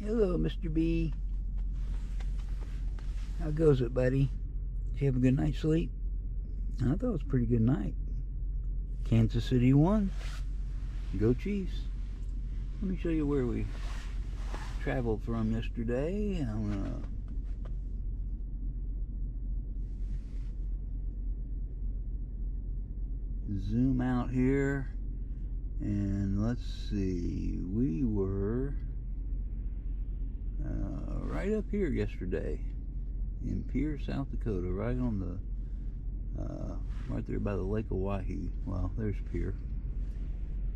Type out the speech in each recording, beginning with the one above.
Hello, Mr. B. How goes it, buddy? Did you have a good night's sleep? I thought it was a pretty good night. Kansas City won. Go Chiefs. Let me show you where we traveled from yesterday. I'm gonna zoom out here, and let's see, we were right up here yesterday in Pierre, South Dakota, right on the right there by the Lake of Waihe. Well, there's Pierre,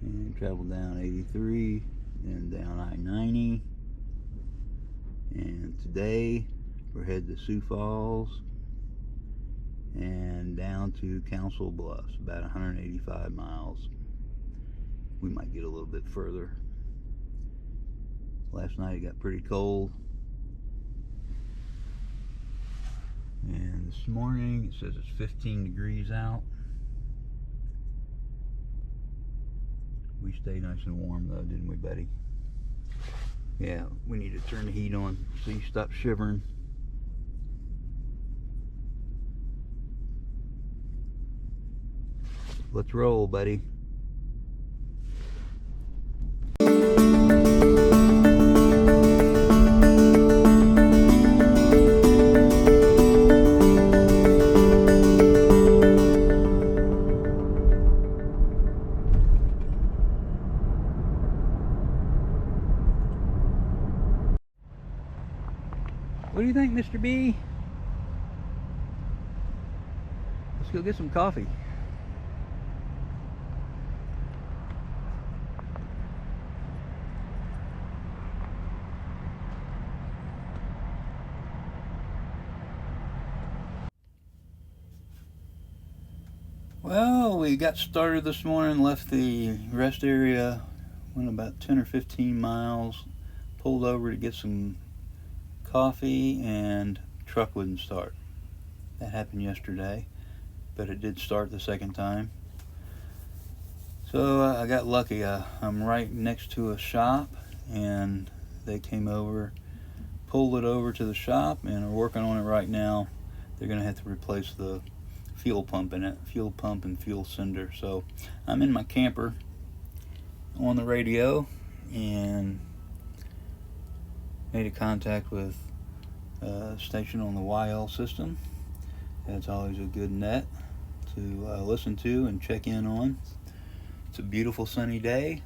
and traveled down 83 and down I-90, and today we're headed to Sioux Falls and down to Council Bluffs, about 185 miles. We might get a little bit further. Last night it got pretty cold, and this morning it says it's 15 degrees out. We stayed nice and warm though, didn't we, buddy? Yeah, we need to turn the heat on so you stop shivering. Let's roll, buddy. What do you think, Mr. B? Let's go get some coffee. Well, we got started this morning, left the rest area, went about 10 or 15 miles, pulled over to get some coffee, and truck wouldn't start. That happened yesterday, but it did start the second time. So I got lucky. I'm right next to a shop, and they came over, pulled it over to the shop, and are working on it right now. They're going to have to replace the fuel pump in it, fuel pump and fuel sender. So I'm in my camper on the radio and made a contact with a station on the YL system. That's always a good net to listen to and check in on. It's a beautiful sunny day.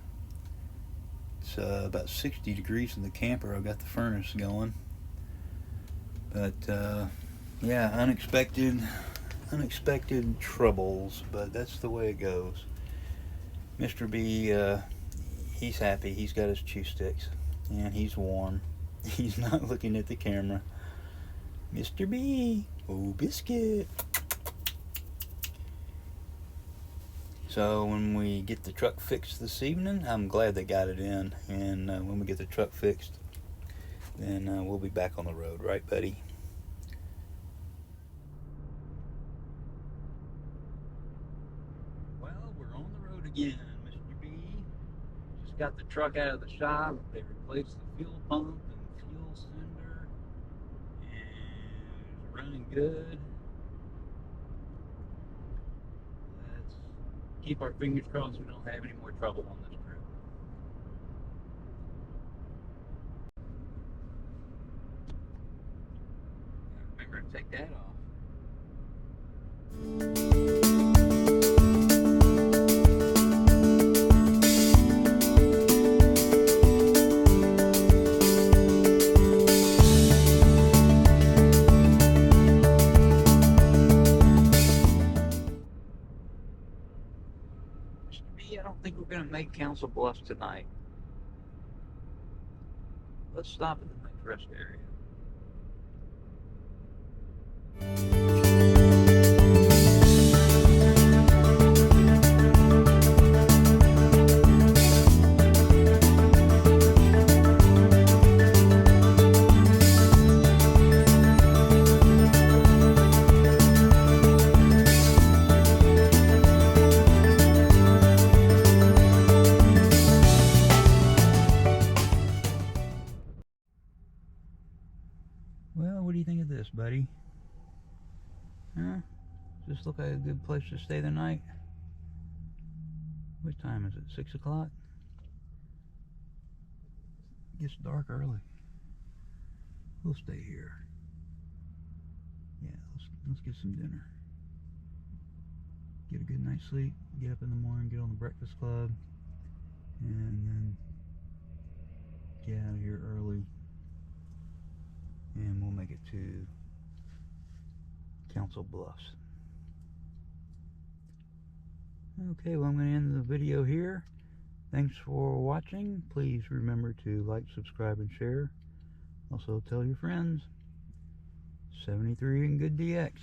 It's about 60 degrees in the camper. I've got the furnace going, but yeah, unexpected troubles, but that's the way it goes. Mr. B, he's happy. He's got his chew sticks and he's warm. He's not looking at the camera. Mr. B, oh biscuit. So when we get the truck fixed this evening, I'm glad they got it in, and when we get the truck fixed, then we'll be back on the road, right, buddy? Again, Mr. B. Just got the truck out of the shop. They replaced the fuel pump and fuel sender, and it's running good. Let's keep our fingers crossed we don't have any more trouble on this trip. Remember to take that off. I don't think we're going to make Council Bluffs tonight. Let's stop at the next rest area. Well, what do you think of this, buddy? Huh? Does this look like a good place to stay the night? What time is it? 6 o'clock? It gets dark early. We'll stay here. Yeah, let's get some dinner. Get a good night's sleep. Get up in the morning, get on the breakfast club, and then get out of here early. And we'll make it to Council Bluffs. Okay, well, I'm going to end the video here. Thanks for watching. Please remember to like, subscribe, and share. Also, tell your friends. 73 and good DX.